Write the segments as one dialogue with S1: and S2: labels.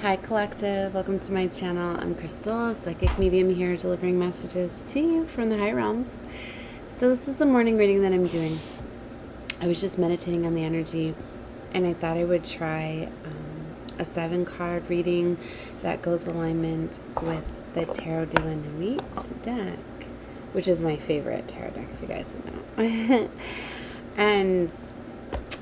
S1: Hi Collective, welcome to my channel. I'm Crystal, a psychic medium here delivering messages to you from the high realms. So this is the morning reading that I'm doing. I was just meditating on the energy and I thought I would try a 7-card reading that goes alignment with the Tarot de la Nuit deck, which is my favorite tarot deck if you guys don't know. And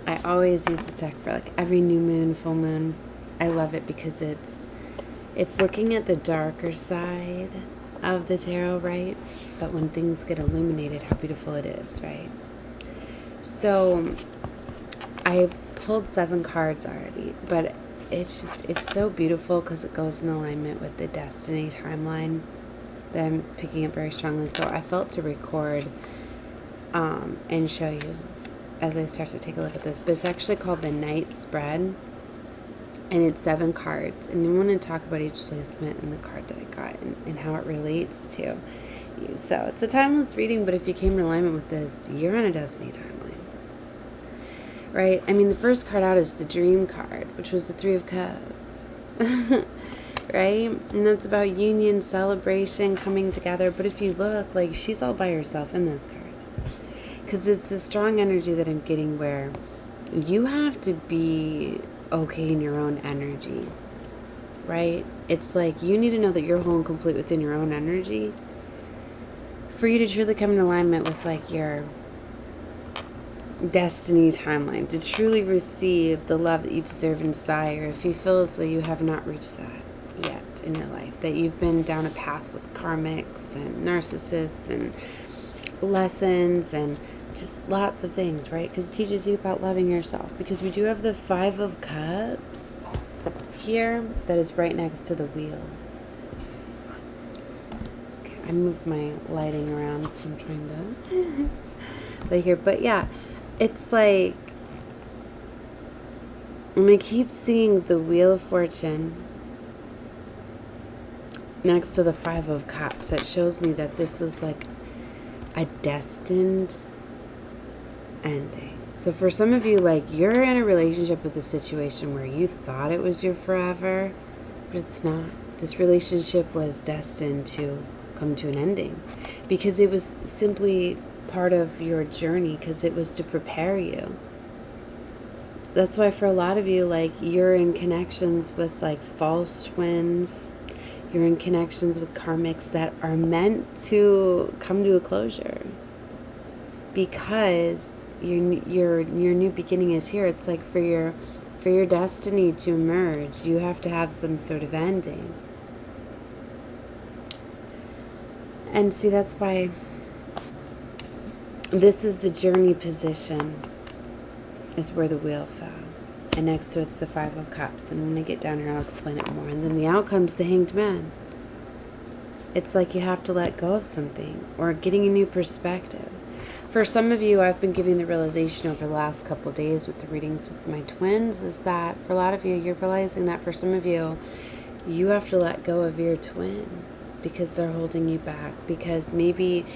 S1: I always use this deck for like every new moon, full moon. I love it because it's looking at the darker side of the tarot, right? But when things get illuminated, how beautiful it is, right? So I pulled 7 cards already, but it's so beautiful because it goes in alignment with the destiny timeline that I'm picking up very strongly. So I felt to record and show you as I start to take a look at this. But it's actually called the Night Spread. And it's 7 cards, and I want to talk about each placement and the card that I got and how it relates to you. So it's a timeless reading, but if you came in alignment with this, you're on a destiny timeline, right? I mean, the first card out is the Dream card, which was the 3 of Cups, right? And that's about union, celebration, coming together. But if you look, like, she's all by herself in this card, because it's a strong energy that I'm getting where you have to be okay in your own energy, right? It's like you need to know that you're whole and complete within your own energy for you to truly come in alignment with like your destiny timeline, to truly receive the love that you deserve and desire. If you feel as though you have not reached that yet in your life, that you've been down a path with karmics and narcissists and lessons and just lots of things, right? Because it teaches you about loving yourself. Because we do have the 5 of Cups here that is right next to the wheel. Okay, I moved my lighting around, so I'm trying to lay here. But yeah, it's like, and I keep seeing the Wheel of Fortune next to the 5 of Cups. That shows me that this is like a destined ending. So for some of you, like, you're in a relationship with a situation where you thought it was your forever, but it's not. This relationship was destined to come to an ending because it was simply part of your journey, because it was to prepare you. That's why for a lot of you, like, you're in connections with like false twins. You're in connections with karmics that are meant to come to a closure because your new beginning is here. It's like for your destiny to emerge, you have to have some sort of ending. And see, that's why this is the journey position, is where the wheel fell. And next to it's the 5 of Cups. And when I get down here, I'll explain it more. And then the outcome's the Hanged Man. It's like you have to let go of something or getting a new perspective. For some of you, I've been giving the realization over the last couple of days with the readings with my twins, is that for a lot of you, you're realizing that for some of you, you have to let go of your twin because they're holding you back. Because maybe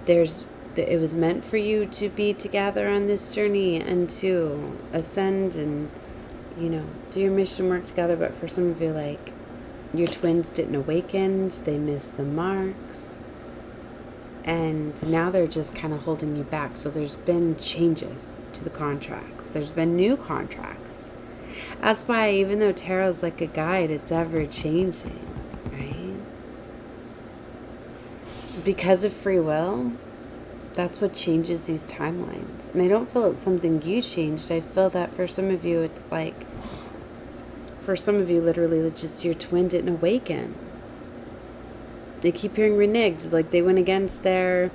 S1: it was meant for you to be together on this journey and to ascend and, you know, do your mission work together. But for some of you, like, your twins didn't awaken, they missed the marks. And now they're just kind of holding you back. So there's been changes to the contracts. There's been new contracts. That's why even though tarot is like a guide, it's ever changing, right? Because of free will, that's what changes these timelines. And I don't feel it's something you changed. I feel that for some of you, it's like, for some of you, literally, it's just your twin didn't awaken. They keep hearing reneged, like they went against their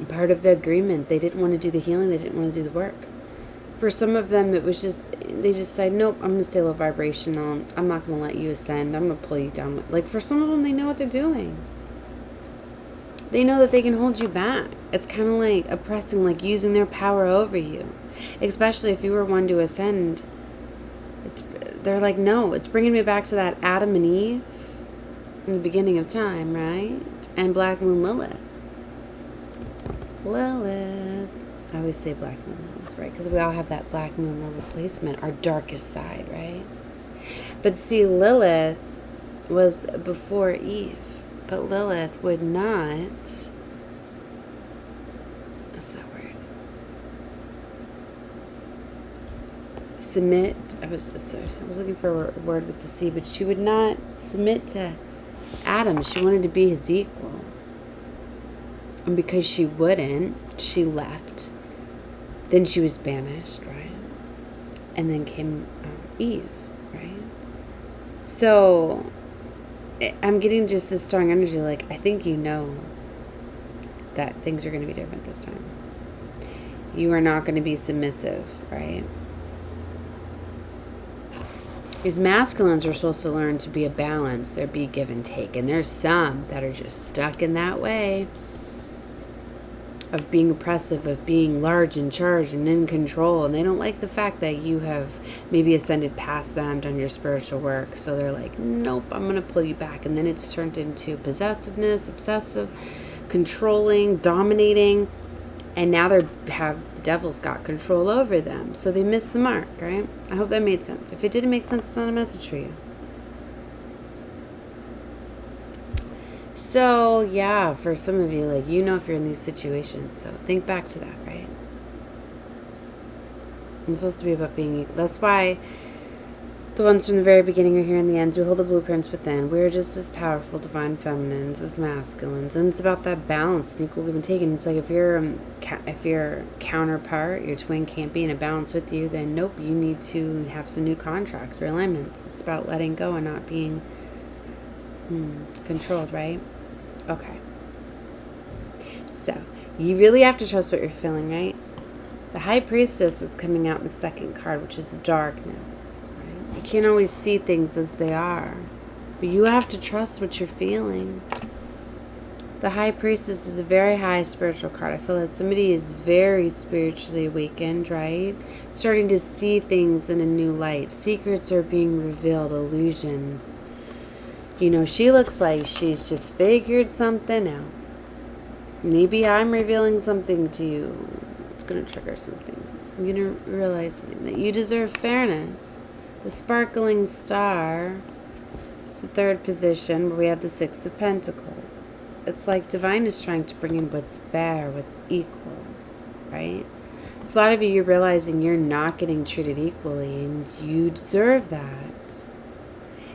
S1: part of the agreement. They didn't want to do the healing. They didn't want to do the work. For some of them, it was just, they just said, nope, I'm going to stay low vibrational. I'm not going to let you ascend. I'm going to pull you down. Like for some of them, they know what they're doing. They know that they can hold you back. It's kind of like oppressing, like using their power over you. Especially if you were one to ascend. They're like, no, it's bringing me back to that Adam and Eve in the beginning of time, right? And Black Moon Lilith. I always say Black Moon Lilith, right? Because we all have that Black Moon Lilith placement, our darkest side, right? But see, Lilith was before Eve. But Lilith would not, what's that word? Submit. I was looking for a word with the C, but she would not submit to Adam. She wanted to be his equal. And because she wouldn't, she left. Then she was banished, right? And then came Eve, right? So I'm getting just this strong energy, like, I think you know that things are going to be different this time. You are not going to be submissive, right? These masculines are supposed to learn to be a balance. There be give and take. And there's some that are just stuck in that way of being oppressive, of being large and charged and in control. And they don't like the fact that you have maybe ascended past them, done your spiritual work. So they're like, nope, I'm going to pull you back. And then it's turned into possessiveness, obsessive, controlling, dominating. And now the devil's got control over them. So they missed the mark, right? I hope that made sense. If it didn't make sense, it's not a message for you. So, yeah, for some of you, like, you know if you're in these situations. So think back to that, right? It's supposed to be about being equal. That's why the ones from the very beginning are here in the ends. We hold the blueprints within. We're just as powerful divine feminines as masculines. And it's about that balance and equal give and take. And it's like if your counterpart, your twin, can't be in a balance with you, then nope, you need to have some new contracts or alignments. It's about letting go and not being controlled, right? Okay. So, you really have to trust what you're feeling, right? The High Priestess is coming out in the second card, which is darkness. Right? You can't always see things as they are. But you have to trust what you're feeling. The High Priestess is a very high spiritual card. I feel that somebody is very spiritually awakened, right? Starting to see things in a new light. Secrets are being revealed, illusions. You know, she looks like she's just figured something out. Maybe I'm revealing something to you. It's going to trigger something. You're going to realize something, that you deserve fairness. The sparkling star is the third position where we have the Six of Pentacles. It's like divine is trying to bring in what's fair, what's equal, right? For a lot of you, you're realizing you're not getting treated equally and you deserve that.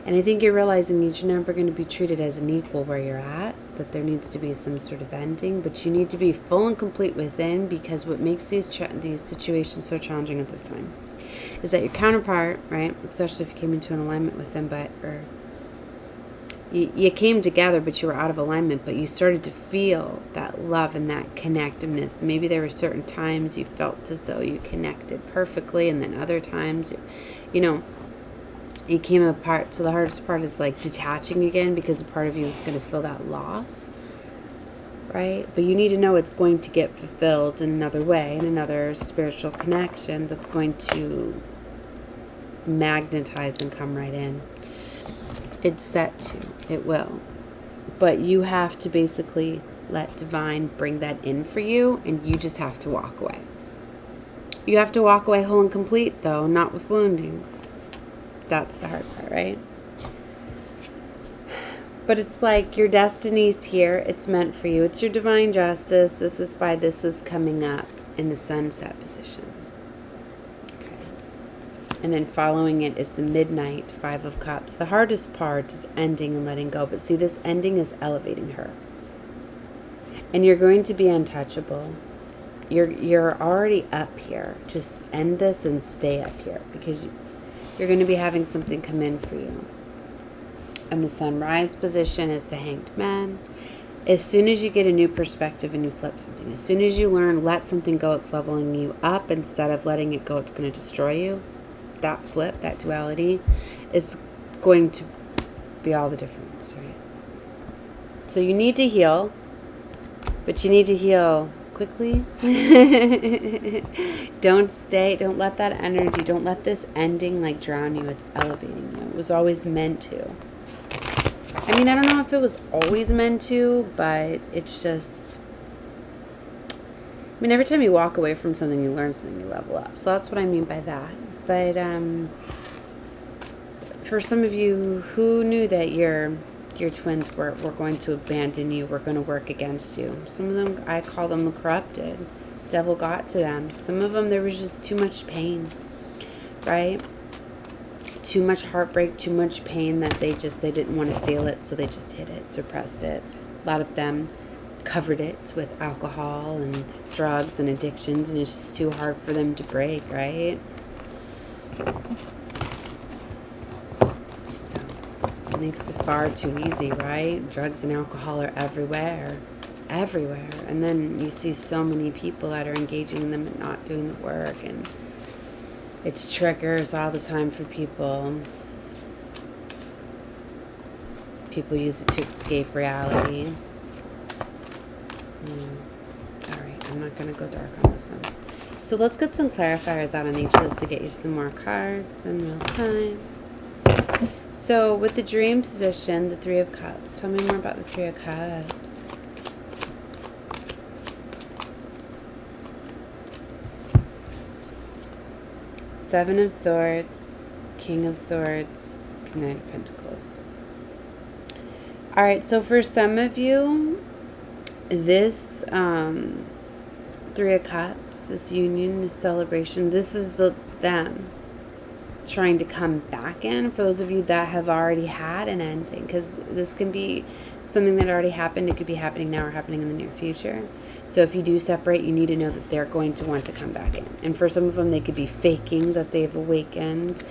S1: And I think you're realizing you're never going to be treated as an equal where you're at, that there needs to be some sort of ending, but you need to be full and complete within, because what makes these situations so challenging at this time is that your counterpart, right, especially if you came into an alignment with them, or you came together but you were out of alignment, but you started to feel that love and that connectiveness. Maybe there were certain times you felt as though you connected perfectly, and then other times, you know, it came apart. So the hardest part is like detaching again, because a part of you is going to feel that loss, right? But you need to know it's going to get fulfilled in another way, in another spiritual connection that's going to magnetize and come right in. It's set to. It will. But you have to basically let divine bring that in for you, and you just have to walk away. You have to walk away whole and complete, though, not with woundings. That's the hard part, right? But it's like your destiny's here. It's meant for you. It's your divine justice. This is coming up in the sunset position. Okay. And then following it is the midnight, Five of Cups. The hardest part is ending and letting go. But see, this ending is elevating her. And you're going to be untouchable. You're already up here. Just end this and stay up here, because you're going to be having something come in for you. And the sunrise position is the Hanged Man. As soon as you get a new perspective and you flip something, as soon as you learn, let something go, it's leveling you up instead of letting it go, it's going to destroy you. That flip, that duality is going to be all the difference, right? So you need to heal, but you need to heal quickly. Don't let that energy, don't let this ending like drown you. It's elevating you. It was always meant to. I mean, I don't know if it was always meant to, but it's just, I mean, every time you walk away from something, you learn something, you level up. So that's what I mean by that. But for some of you, who knew that your twins were going to abandon you, were going to work against you? Some of them, I call them corrupted. Devil got to them. Some of them, there was just too much pain, right? Too much heartbreak, too much pain that they didn't want to feel it, so they just hid it, suppressed it. A lot of them covered it with alcohol and drugs and addictions, and it's just too hard for them to break, right? So it makes it far too easy, right? Drugs and alcohol are everywhere. And then you see so many people that are engaging in them and not doing the work, and it's triggers all the time for people. People use it to escape reality. Alright, I'm not going to go dark on this one. So let's get some clarifiers out on each of this to get you some more cards in real time. So with the dream position, the Three of Cups. Tell me more about the Three of Cups. Seven of Swords, King of Swords, Knight of Pentacles. Alright, so for some of you, this Three of Cups, this union, this celebration, this is them trying to come back in. For those of you that have already had an ending, because this can be something that already happened. It could be happening now or happening in the near future. So if you do separate, you need to know that they're going to want to come back in. And for some of them, they could be faking that they've awakened,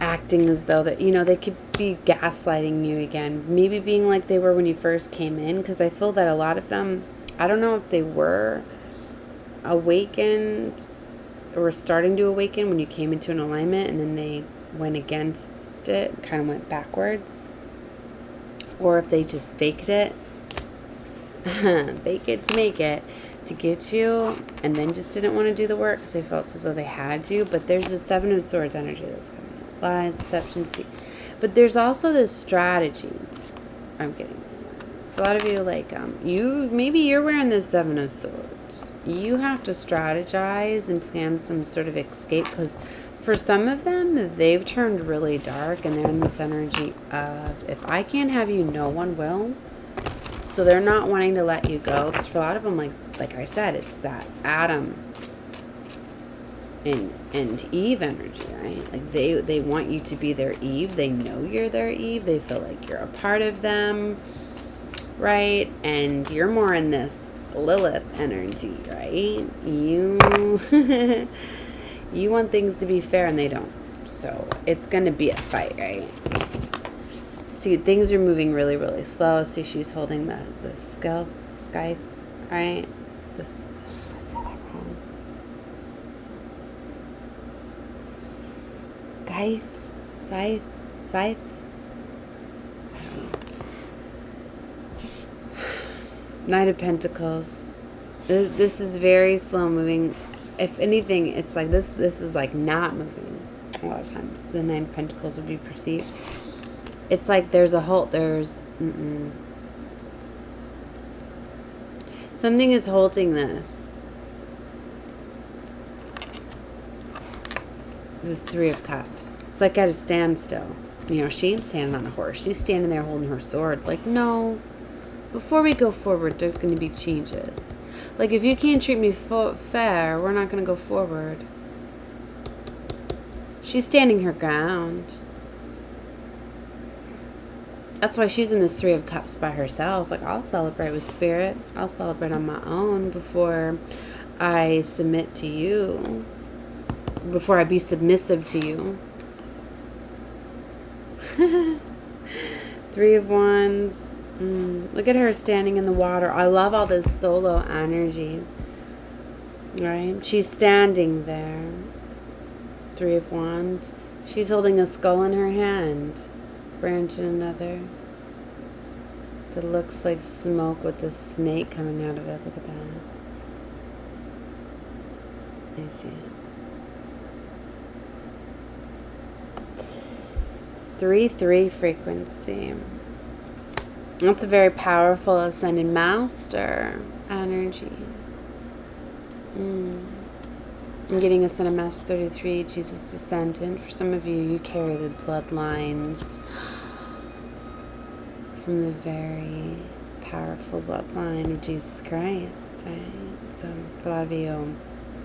S1: acting as though that, they could be gaslighting you again. Maybe being like they were when you first came in, because I feel that a lot of them, I don't know if they were awakened or starting to awaken when you came into an alignment, and then they went against it, kind of went backwards. Or if they just faked it. Fake it to make it, to get you, and then just didn't want to do the work because they felt as though they had you. But there's the Seven of Swords energy that's coming up. Lies, deception, but there's also this strategy. I'm kidding. For a lot of you, like, maybe you're wearing the Seven of Swords. You have to strategize and plan some sort of escape, because for some of them, they've turned really dark, and they're in this energy of, if I can't have you, no one will. So they're not wanting to let you go, because for a lot of them, like I said, it's that Adam and Eve energy, right? Like they want you to be their Eve. They know you're their Eve. They feel like you're a part of them, right? And you're more in this Lilith energy, right? You you want things to be fair, and they don't. So it's going to be a fight, right? See, things are moving really, really slow. See, she's holding the scythe, right? I said that wrong. Scythes? Knight of Pentacles. This is very slow moving. If anything, it's like this is like not moving. A lot of times the Knight of Pentacles would be perceived. It's like there's a halt. There's something is halting this. This Three of Cups. It's like at a standstill. She ain't standing on a horse. She's standing there holding her sword. Like, no. Before we go forward, there's going to be changes. Like, if you can't treat me fair, we're not going to go forward. She's standing her ground. That's why she's in this Three of Cups by herself. Like, I'll celebrate with Spirit. I'll celebrate on my own before I submit to you. Before I be submissive to you. Three of Wands. Look at her standing in the water. I love all this solo energy. Right? She's standing there. Three of Wands. She's holding a skull in her hand. Branch in another. That looks like smoke with the snake coming out of it. Look at that. I see it. 3-3 frequency. That's a very powerful ascended master energy. I'm getting a Son of Master 33, Jesus descendant. For some of you, you carry the bloodlines from the very powerful bloodline of Jesus Christ, right? So for a lot of you,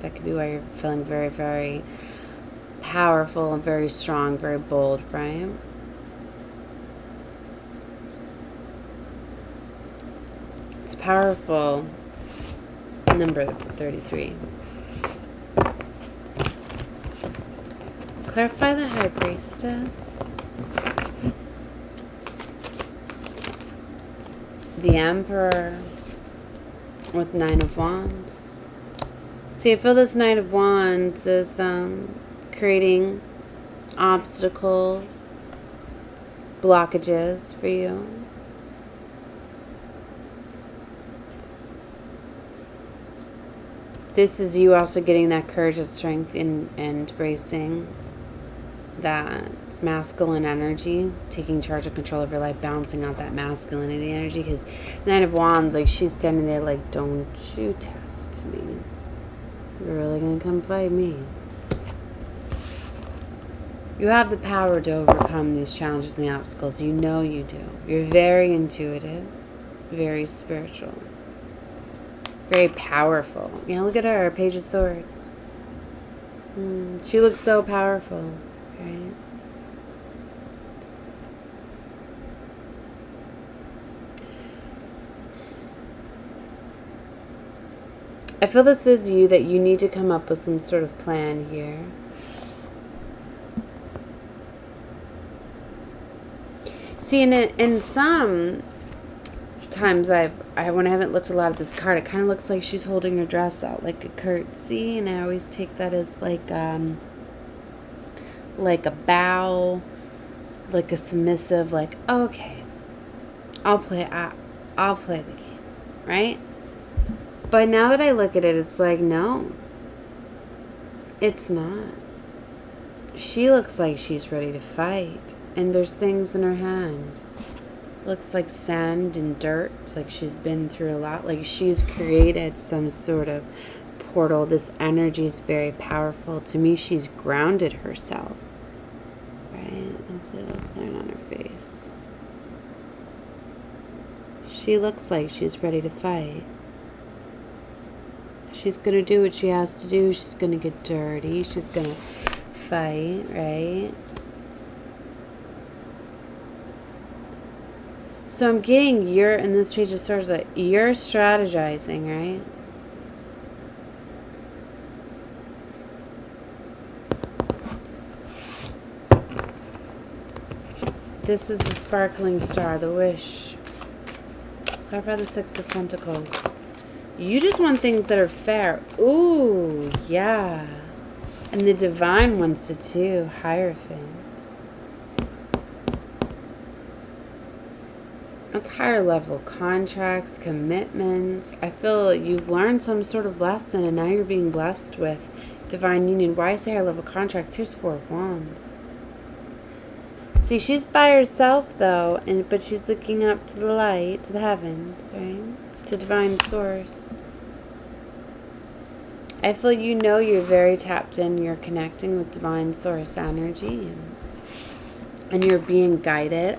S1: that could be why you're feeling very, very powerful and very strong, very bold, right? It's powerful. Number 33. Clarify the High Priestess. The Emperor with 9 of Wands. See, I feel this Knight of Wands is creating obstacles, blockages for you. This is you also getting that courage and strength and embracing that masculine energy, taking charge and control of your life, balancing out that masculinity energy. Because Nine of Wands, like, she's standing there like, don't you test me. You're really going to come fight me. You have the power to overcome these challenges and the obstacles. You know you do. You're very intuitive, very spiritual, very powerful. You know, look at her, Page of Swords. She looks so powerful, right? I feel this is you, that you need to come up with some sort of plan here. See, in some times when I haven't looked a lot at this card, it kind of looks like she's holding her dress out like a curtsy, and I always take that as like a bow, like a submissive, like, oh, okay, I'll play the game, right? But now that I look at it, it's like, no, it's not. She looks like she's ready to fight, and there's things in her hand. Looks like sand and dirt, like she's been through a lot, like she's created some sort of portal. This energy is very powerful. To me, she's grounded herself, right? Hopefully it'll clear on her face. She looks like she's ready to fight. She's going to do what she has to do. She's going to get dirty. She's going to fight, right? So I'm getting in this Page of Swords, that you're strategizing, right? This is the sparkling star, the wish. Clarify the Six of Pentacles. You just want things that are fair. Ooh, yeah. And the Divine wants it too. Hierophant. That's higher level contracts, commitments. I feel you've learned some sort of lesson, and now you're being blessed with divine union. Why I say higher level contracts? Here's 4 of Wands. See, she's by herself though, but she's looking up to the light, to the heavens, right? To divine source. I feel you're very tapped in. You're connecting with divine source energy, and you're being guided.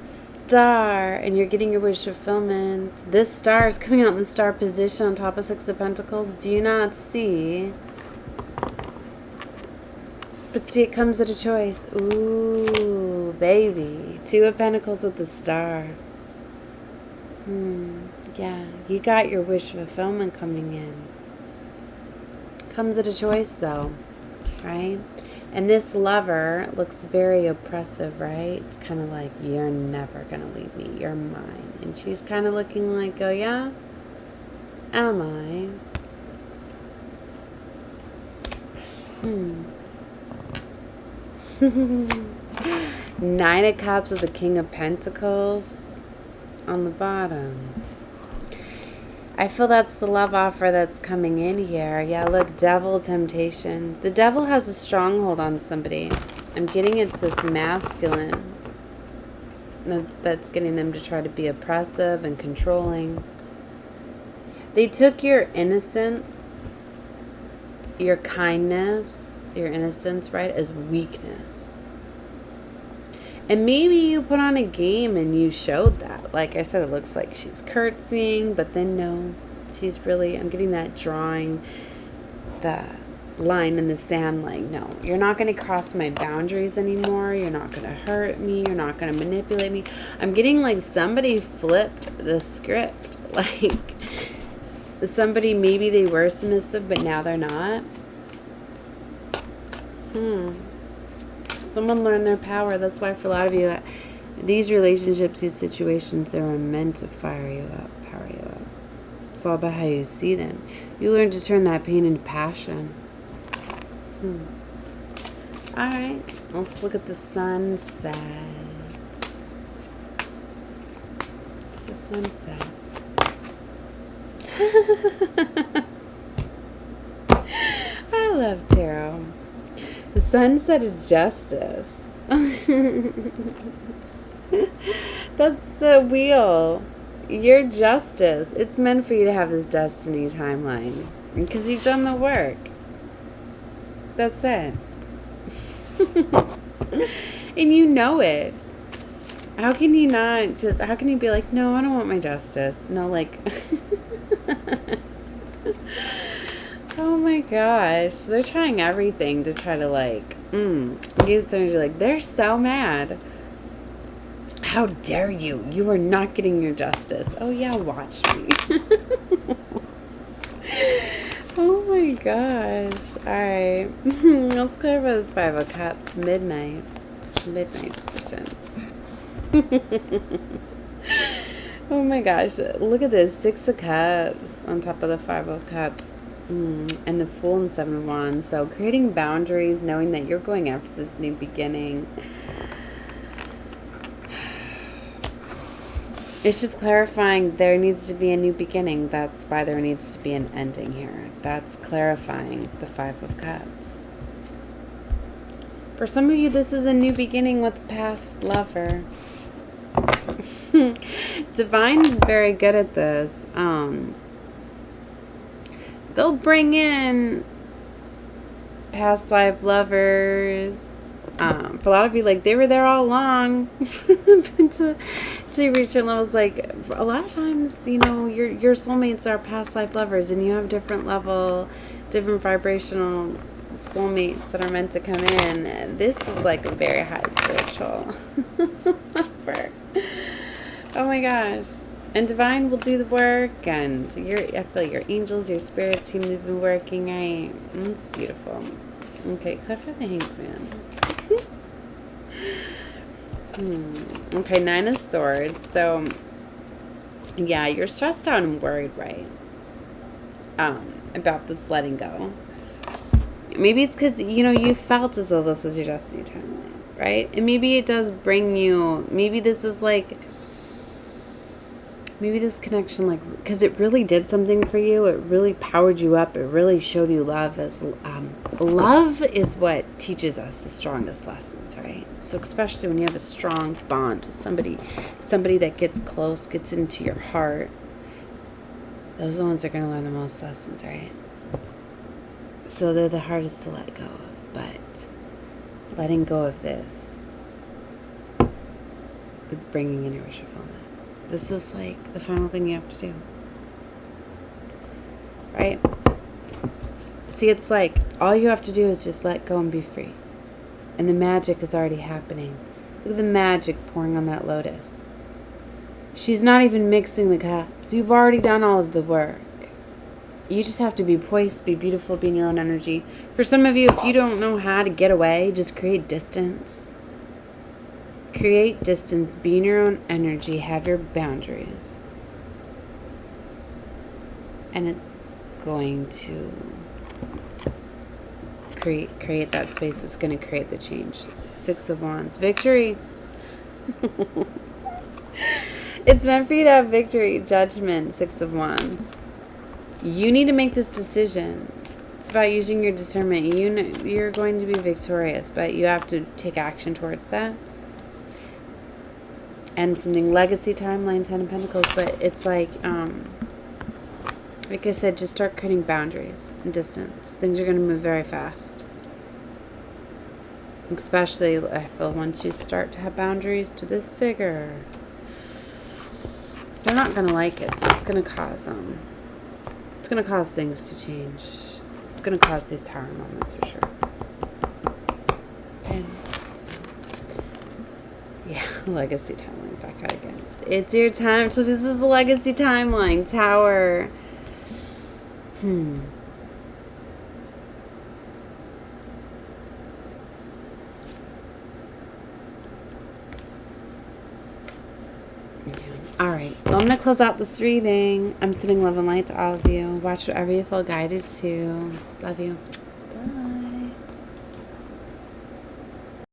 S1: Star, and you're getting your wish fulfillment. This star is coming out in the star position on top of 6 of Pentacles. Do you not see? But see, it comes at a choice. Ooh, baby. 2 of Pentacles with the star. Yeah, you got your wish fulfillment coming in. Comes at a choice though, right? And this lover looks very oppressive, right? It's kind of like, you're never going to leave me. You're mine. And she's kind of looking like, oh yeah? Am I? 9 of Cups with the King of Pentacles on the bottom. I feel that's the love offer that's coming in here. Yeah, look, devil temptation. The devil has a stronghold on somebody. I'm getting it's this masculine that's getting them to try to be oppressive and controlling. They took your innocence your kindness, your innocence, right, as weakness. And maybe you put on a game and you showed that. Like I said, it looks like she's curtsying, but then no, she's really, I'm getting that drawing the line in the sand, like, no, you're not going to cross my boundaries anymore. You're not going to hurt me. You're not going to manipulate me. I'm getting like somebody flipped the script. Like somebody, maybe they were submissive, but now they're not. Someone learned their power. That's why for a lot of you, these relationships, these situations, they were meant to fire you up, power you up. It's all about how you see them. You learn to turn that pain into passion. All right, let's look at the sunset. It's the sunset. I love tarot. The sunset is justice. That's the wheel. Your justice. It's meant for you to have this destiny timeline because you've done the work. That's it. And you know it. How can you not just, how can you be like, no, I don't want my justice? No, like, oh my gosh. They're trying everything to try to like, get somebody like, they're so mad. How dare you? You are not getting your justice. Oh yeah, watch me. Oh my gosh. Alright. Let's clarify this Five of Cups. Midnight position. Oh my gosh. Look at this. Six of Cups on top of the Five of Cups. And the Fool and Seven of Wands. So creating boundaries, knowing that you're going after this new beginning. It's just clarifying there needs to be a new beginning. That's why there needs to be an ending here. That's clarifying the Five of Cups. For some of you, this is a new beginning with a past lover. Divine is very good at this. They'll bring in past life lovers. For a lot of you, like, they were there all along. to reach your levels, like, a lot of times, you know, your soulmates are past life lovers, and you have different level, different vibrational soulmates that are meant to come in. And this is like a very high spiritual lover. Oh my gosh. And Divine will do the work, and I feel your angels, your spirit team have been working, right? It's beautiful. Okay, except for the Hanged Man. Okay, Nine of Swords. So, yeah, you're stressed out and worried, right? About this letting go. Maybe it's because, you know, you felt as though this was your destiny timeline, right? And maybe it does bring you, maybe this is like, maybe this connection, like, because it really did something for you. It really powered you up. It really showed you love. Love is what teaches us the strongest lessons, right? So especially when you have a strong bond with somebody that gets close, gets into your heart, those are the ones that are going to learn the most lessons, right? So they're the hardest to let go of. But letting go of this is bringing in your wish fulfillment. This is like the final thing you have to do. Right? See, it's like all you have to do is just let go and be free. And the magic is already happening. Look at the magic pouring on that lotus. She's not even mixing the cups. You've already done all of the work. You just have to be poised, be beautiful, be in your own energy. For some of you, if you don't know how to get away, just create distance. Create distance, be in your own energy, have your boundaries. And it's going to create that space. It's going to create the change. Six of Wands. Victory. It's meant for you to have victory. Judgment. Six of Wands. You need to make this decision. It's about using your discernment. You know, you're going to be victorious, but you have to take action towards that. And something legacy timeline, 10 of Pentacles, but it's like Like I said, just start creating boundaries and distance. Things are going to move very fast. Especially, I feel, once you start to have boundaries to this figure. They're not going to like it, so it's going to cause it's going to cause things to change. It's going to cause these tower moments for sure. Okay. So, yeah, legacy timeline back out again. It's your time. So this is the legacy timeline tower. Alright, well, I'm going to close out this reading. I'm sending love and light to all of you. Watch whatever you feel guided to. Love you.